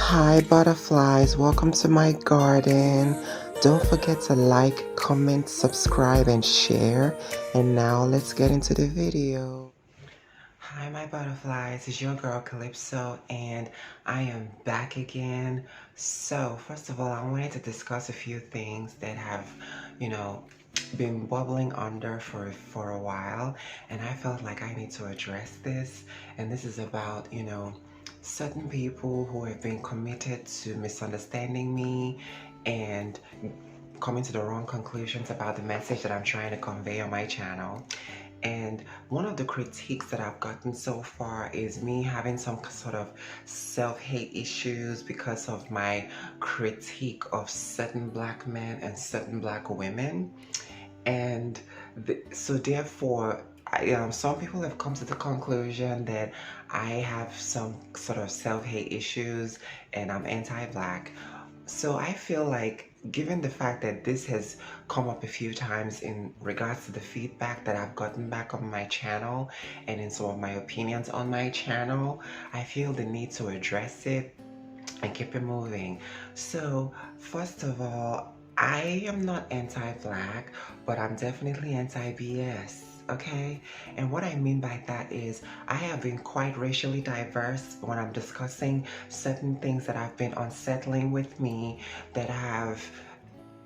Hi butterflies, welcome to my garden. Don't forget to like, comment, subscribe, and share. And now let's get into the video. Hi my butterflies, it's your girl Calypso and I am back again. So first of all, I wanted to discuss a few things that have, you know, been bubbling under for a while, and I felt like I need to address this. And this is about, certain people who have been committed to misunderstanding me and coming to the wrong conclusions about the message that I'm trying to convey on my channel. And one of the critiques that I've gotten so far is me having some sort of self-hate issues because of my critique of certain black men and certain black women. And so therefore, some people have come to the conclusion that I have some sort of self-hate issues and I'm anti-black. So I feel like, given the fact that this has come up a few times in regards to the feedback that I've gotten back on my channel and in some of my opinions on my channel, I feel the need to address it and keep it moving. So first of all, I am not anti-black, but I'm definitely anti-BS. Okay, and what I mean by that is I have been quite racially diverse when I'm discussing certain things that have been unsettling with me, that have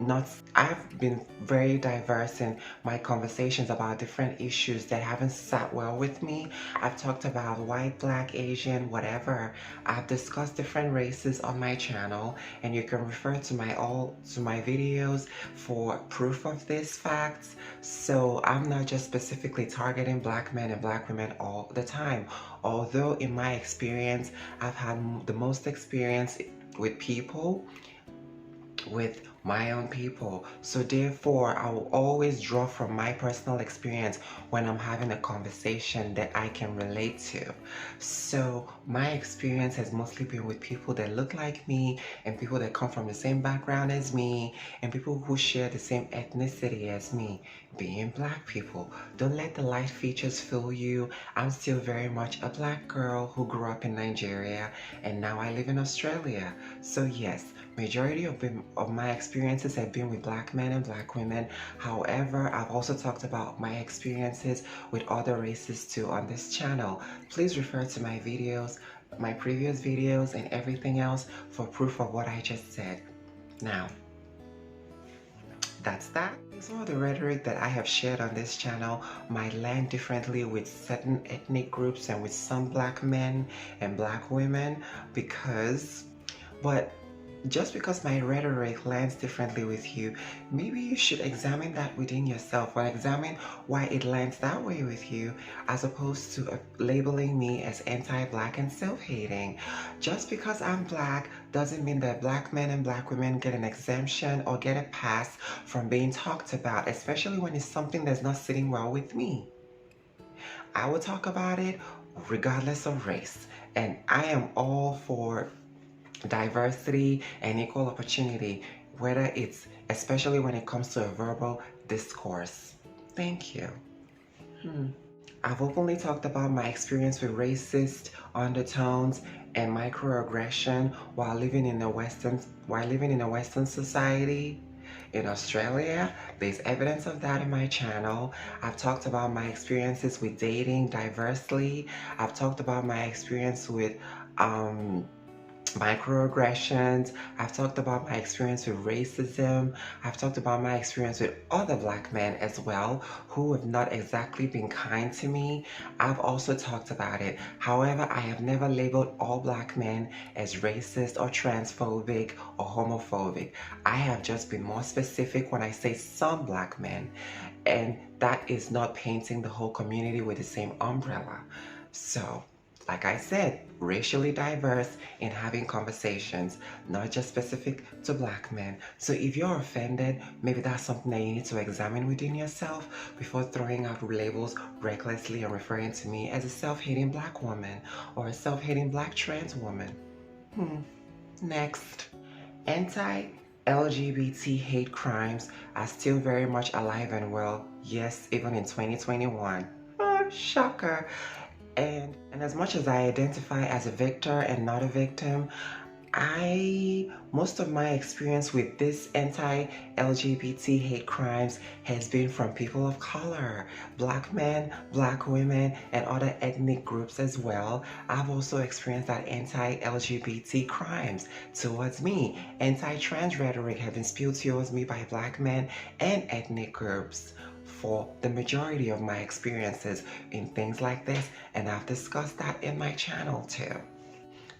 not I've been very diverse in my conversations about different issues that haven't sat well with me. I've talked about white, black, Asian, whatever. I've discussed different races on my channel, and you can refer to my videos for proof of these facts. So I'm not just specifically targeting black men and black women all the time, although in my experience I've had the most experience with people, with my own people. So therefore, I will always draw from my personal experience when I'm having a conversation that I can relate to. So my experience has mostly been with people that look like me, and people that come from the same background as me, and people who share the same ethnicity as me, being black people. Don't let the light features fool you. I'm still very much a black girl who grew up in Nigeria, and now I live in Australia. So yes, majority of my experiences have been with black men and black women. However, I've also talked about my experiences with other races too on this channel. Please refer to my videos, my previous videos, and everything else for proof of what I just said. Now, that's that. Some of the rhetoric that I have shared on this channel might land differently with certain ethnic groups and with some black men and black women, but just because my rhetoric lands differently with you, maybe you should examine that within yourself, or examine why it lands that way with you, as opposed to labeling me as anti-black and self-hating. Just because I'm black doesn't mean that black men and black women get an exemption or get a pass from being talked about, especially when it's something that's not sitting well with me. I will talk about it regardless of race, and I am all for diversity and equal opportunity, whether it's, especially when it comes to a verbal discourse. Thank you. I've openly talked about my experience with racist undertones and microaggression while living in a Western society. In Australia, there's evidence of that in my channel. I've talked about my experiences with dating diversely. I've talked about my experience with microaggressions. I've talked about my experience with racism. I've talked about my experience with other black men as well who have not exactly been kind to me. I've also talked about it. However, I have never labeled all black men as racist or transphobic or homophobic. I have just been more specific when I say some black men, and that is not painting the whole community with the same umbrella. So, like I said, racially diverse in having conversations, not just specific to black men. So if you're offended, maybe that's something that you need to examine within yourself before throwing out labels recklessly and referring to me as a self-hating black woman or a self-hating black trans woman. Next. Anti-LGBT hate crimes are still very much alive and well, yes, even in 2021. Oh, shocker. And as much as I identify as a victor and not a victim, Most of my experience with this anti-LGBT hate crimes has been from people of color, black men, black women, and other ethnic groups as well. I've also experienced that anti-LGBT crimes towards me. Anti-trans rhetoric has been spewed towards me by black men and ethnic groups for the majority of my experiences in things like this, and I've discussed that in my channel too.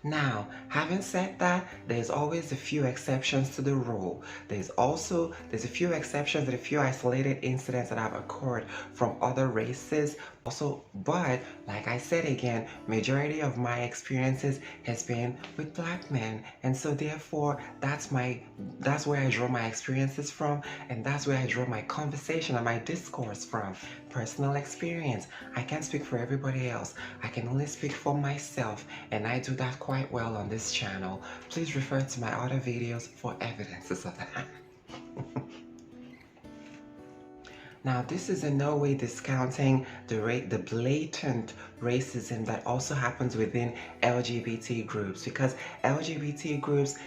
Now, having said that, there's always a few exceptions to the rule. There's a few exceptions and a few isolated incidents that have occurred from other races also, but like I said again, majority of my experiences has been with black men, and so therefore that's where I draw my experiences from, and that's where I draw my conversation and my discourse from. Personal experience. I can't speak for everybody else. I can only speak for myself, and I do that quite well on this channel. Please refer to my other videos for evidences of that. Now, this is in no way discounting the blatant racism that also happens within LGBT groups, because LGBT groups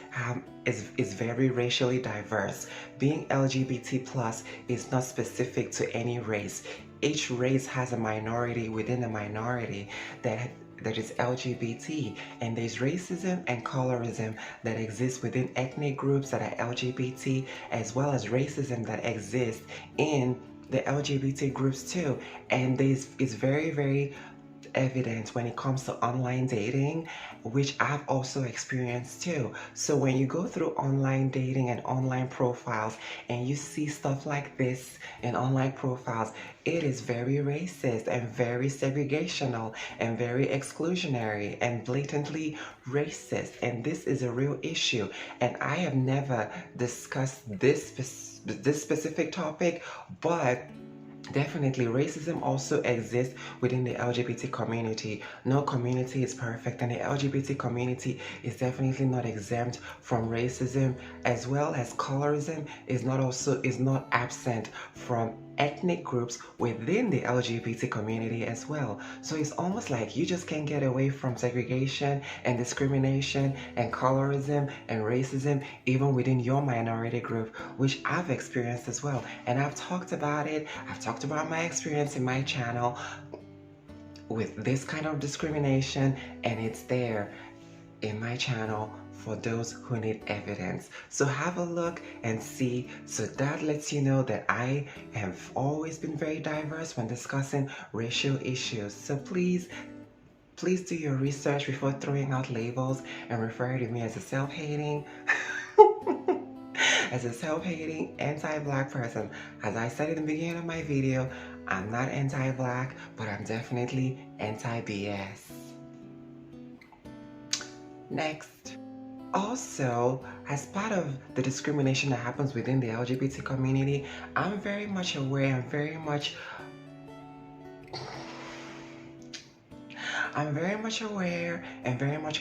is very racially diverse. Being LGBT plus is not specific to any race. Each race has a minority within a minority that is LGBT, and there's racism and colorism that exists within ethnic groups that are LGBT, as well as racism that exists in the LGBT groups too. And it's very evident when it comes to online dating, which I've also experienced too. So when you go through online dating and online profiles and you see stuff like this in online profiles, it is very racist and very segregational and very exclusionary and blatantly racist, and this is a real issue. And I have never discussed this specific topic, but definitely, racism also exists within the LGBT community. No community is perfect, and the LGBT community is definitely not exempt from racism, as well as colorism is not absent from ethnic groups within the LGBT community as well. So it's almost like you just can't get away from segregation and discrimination and colorism and racism even within your minority group, which I've experienced as well. And I've talked about it. I've talked about my experience in my channel with this kind of discrimination, and it's there in my channel for those who need evidence. So have a look and see. So that lets you know that I have always been very diverse when discussing racial issues. So please do your research before throwing out labels and refer to me as a self-hating anti-black person. As I said in the beginning of my video, I'm not anti-black, but I'm definitely anti-BS. Next. Also, as part of the discrimination that happens within the LGBT community, I'm very much aware and very much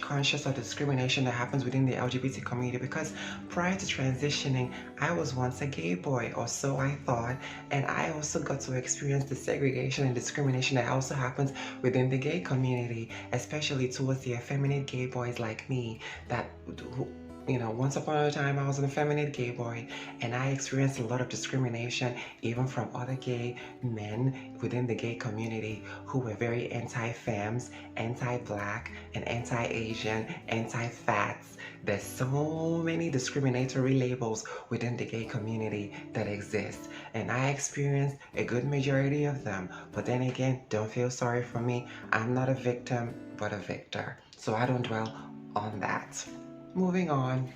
conscious of the discrimination that happens within the LGBT community, because prior to transitioning, I was once a gay boy, or so I thought, and I also got to experience the segregation and discrimination that also happens within the gay community, especially towards the effeminate gay boys like me once upon a time I was an effeminate gay boy, and I experienced a lot of discrimination even from other gay men within the gay community who were very anti-femmes, anti-black, and anti-Asian, anti-fats. There's so many discriminatory labels within the gay community that exist, and I experienced a good majority of them. But then again, don't feel sorry for me. I'm not a victim, but a victor. So I don't dwell on that. Moving on.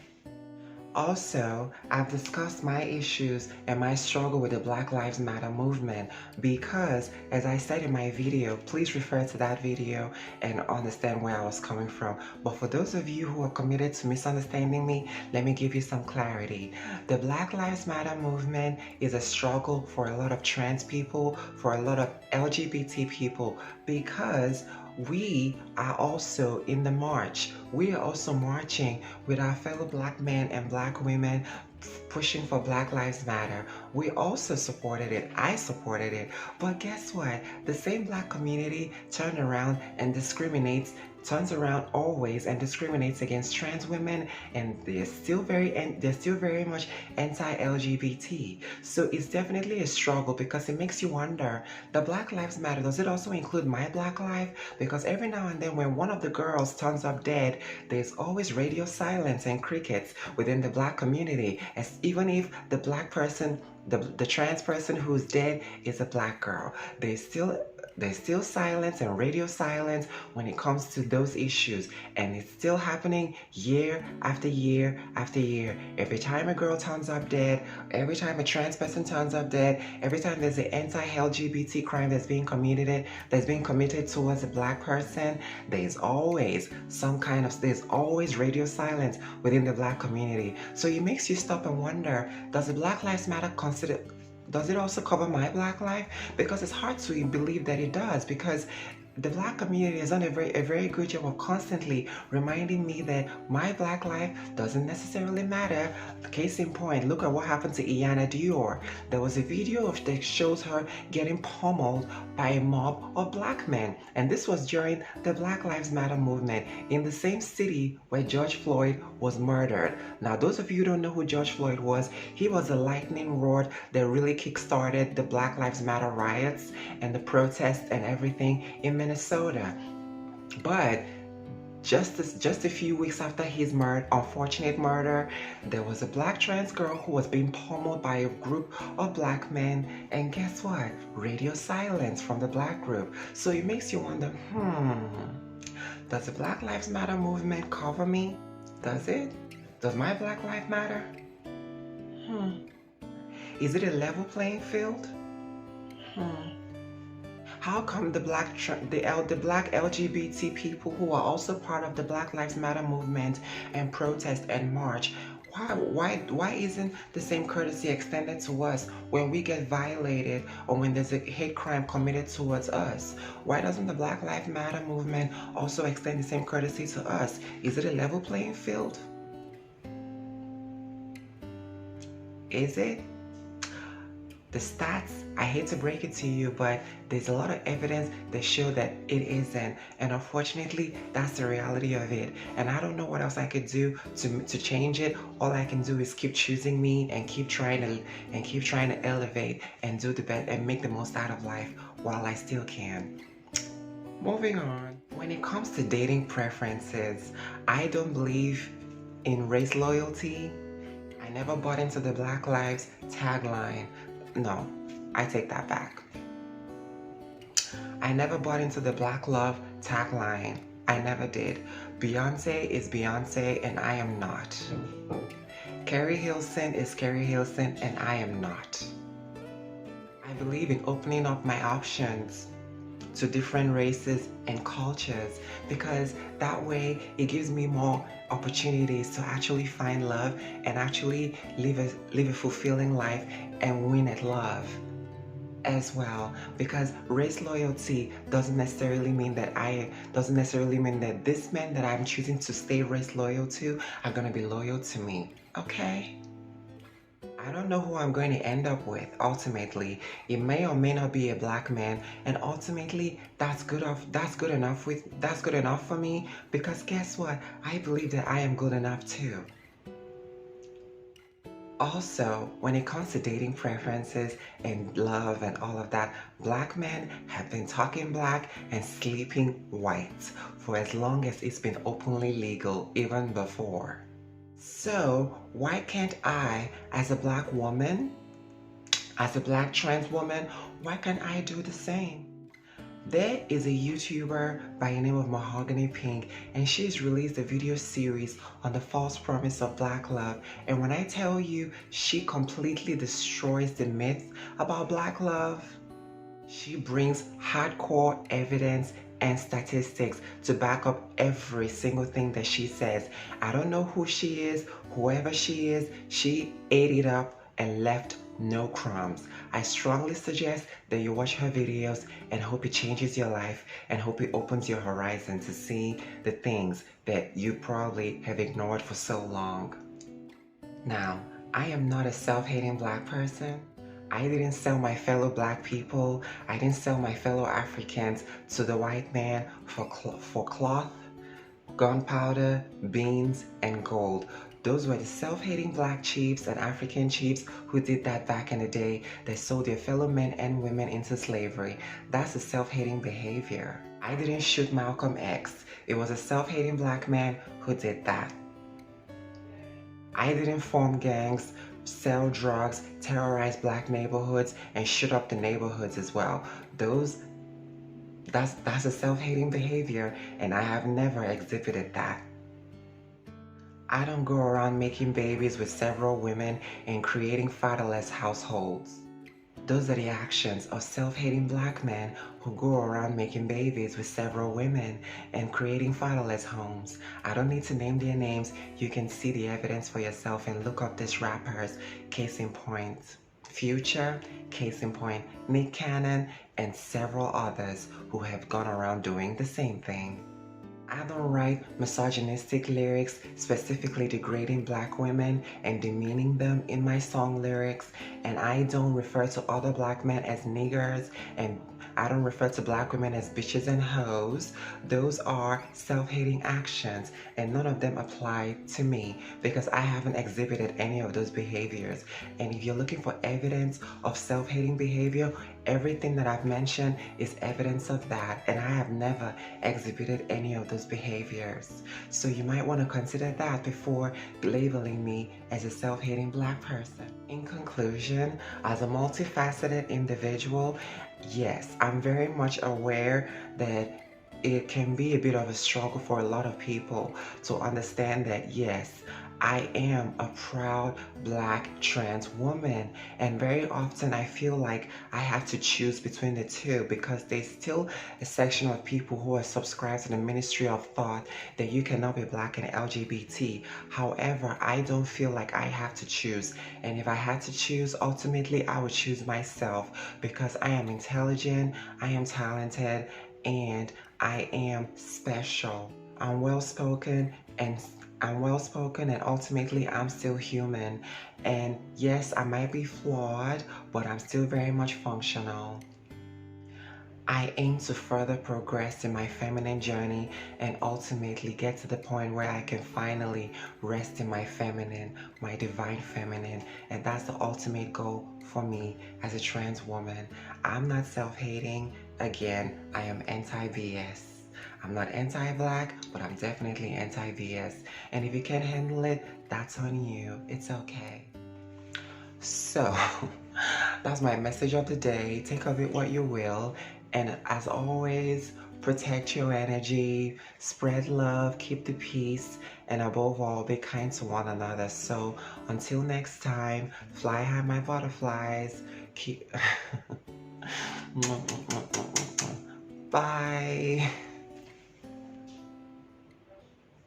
Also, I've discussed my issues and my struggle with the Black Lives Matter movement because, as I said in my video, please refer to that video and understand where I was coming from. But for those of you who are committed to misunderstanding me, let me give you some clarity. The Black Lives Matter movement is a struggle for a lot of trans people, for a lot of LGBT people, because we are also in the march. We are also marching with our fellow black men and black women, pushing for Black Lives Matter. We also supported it. I supported it. But guess what? The same Black community turned around and turns around always and discriminates against trans women, and they're still very much anti-LGBT. So it's definitely a struggle, because it makes you wonder, the Black Lives Matter, does it also include my Black life? Because every now and then when one of the girls turns up dead, there's always radio silence and crickets within the Black community, as even if the Black person, the trans person who's dead is a Black girl, there's still silence and radio silence when it comes to those issues, and it's still happening year after year after year. Every time a girl turns up dead, every time a trans person turns up dead, every time there's an anti-LGBT crime that's being committed towards a Black person, there's always radio silence within the Black community. So it makes you stop and wonder, does the Black Lives Matter does it also cover my Black life? Because it's hard to believe that it does, because the Black community has done a very good job of constantly reminding me that my Black life doesn't necessarily matter. Case in point, look at what happened to Iyanla Dior. There was a video that shows her getting pummeled by a mob of Black men, and this was during the Black Lives Matter movement in the same city where George Floyd was murdered. Now, those of you who don't know who George Floyd was, he was a lightning rod that really kickstarted the Black Lives Matter riots and the protests and everything in Minnesota. But just a few weeks after his unfortunate murder, there was a Black trans girl who was being pummeled by a group of Black men, and guess what? Radio silence from the Black group. So it makes you wonder, does the Black Lives Matter movement cover me? Does it? Does my Black life matter? Is it a level playing field? How come the black LGBT people who are also part of the Black Lives Matter movement and protest and march, why isn't the same courtesy extended to us when we get violated or when there's a hate crime committed towards us? Why doesn't the Black Lives Matter movement also extend the same courtesy to us? Is it a level playing field? Is it? The stats, I hate to break it to you, but there's a lot of evidence that show that it isn't, and unfortunately that's the reality of it. And I don't know what else I could do to change it. All I can do is keep choosing me and keep trying to elevate and do the best and make the most out of life while I still can. Moving on. When it comes to dating preferences, I don't believe in race loyalty. I never bought into the Black Lives tagline. No, I take that back. I never bought into the Black Love tagline. I never did. Beyonce is Beyonce and I am not. Carrie Hilson is Carrie Hilson and I am not. I believe in opening up my options to different races and cultures, because that way it gives me more opportunities to actually find love and actually live a fulfilling life and win at love as well. Because race loyalty doesn't necessarily mean that this man that I'm choosing to stay race loyal to are gonna be loyal to me. Okay? I don't know who I'm going to end up with ultimately. It may or may not be a Black man, and ultimately that's good enough for me, because guess what? I believe that I am good enough too. Also, when it comes to dating preferences and love and all of that, Black men have been talking Black and sleeping white for as long as it's been openly legal, even before. So why can't I, as a Black woman, as a Black trans woman, why can't I do the same? There is a YouTuber by the name of Mahogany Pink, and she's released a video series on the false promise of Black love. And when I tell you, she completely destroys the myth about Black love. She brings hardcore evidence and statistics to back up every single thing that she says. I don't know who she is, whoever she is, she ate it up and left no crumbs. I strongly suggest that you watch her videos and hope it changes your life and hope it opens your horizon to see the things that you probably have ignored for so long. Now, I am not a self-hating black person. I didn't sell my fellow black people, I didn't sell my fellow Africans to the white man for cloth, gunpowder, beans, and gold. Those were the self-hating black chiefs and African chiefs who did that back in the day. They sold their fellow men and women into slavery. That's a self-hating behavior. I didn't shoot Malcolm X. It was a self-hating black man who did that. I didn't form gangs, sell drugs, terrorize black neighborhoods, and shoot up the neighborhoods as well. That's a self-hating behavior, and I have never exhibited that. I don't go around making babies with several women and creating fatherless households. Those are the actions of self-hating black men who go around making babies with several women and creating fatherless homes. I don't need to name their names. You can see the evidence for yourself and look up these rappers. Case in point, Future, case in point, Nick Cannon, and several others who have gone around doing the same thing. I don't write misogynistic lyrics specifically degrading black women and demeaning them in my song lyrics, and I don't refer to other black men as niggers, and I don't refer to black women as bitches and hoes. Those are self-hating actions, and none of them apply to me because I haven't exhibited any of those behaviors. And if you're looking for evidence of self-hating behavior, everything that I've mentioned is evidence of that, and I have never exhibited any of those behaviors. So you might want to consider that before labeling me as a self-hating black person. In conclusion, as a multifaceted individual, yes, I'm very much aware that it can be a bit of a struggle for a lot of people to understand that, yes, I am a proud black trans woman, and very often I feel like I have to choose between the two because there's still a section of people who are subscribed to the ministry of thought that you cannot be black and LGBT. However, I don't feel like I have to choose, and if I had to choose, ultimately I would choose myself because I am intelligent, I am talented, and I am special. I'm well spoken and ultimately I'm still human. And yes, I might be flawed, but I'm still very much functional. I aim to further progress in my feminine journey and ultimately get to the point where I can finally rest in my feminine, my divine feminine, and that's the ultimate goal for me as a trans woman. I'm not self-hating. Again, I am anti-BS. I'm not anti-black, but I'm definitely anti-BS. And if you can't handle it, that's on you. It's okay. So, that's my message of the day. Take of it what you will. And as always, protect your energy, spread love, keep the peace, and above all, be kind to one another. So, until next time, fly high, my butterflies. Keep... Bye.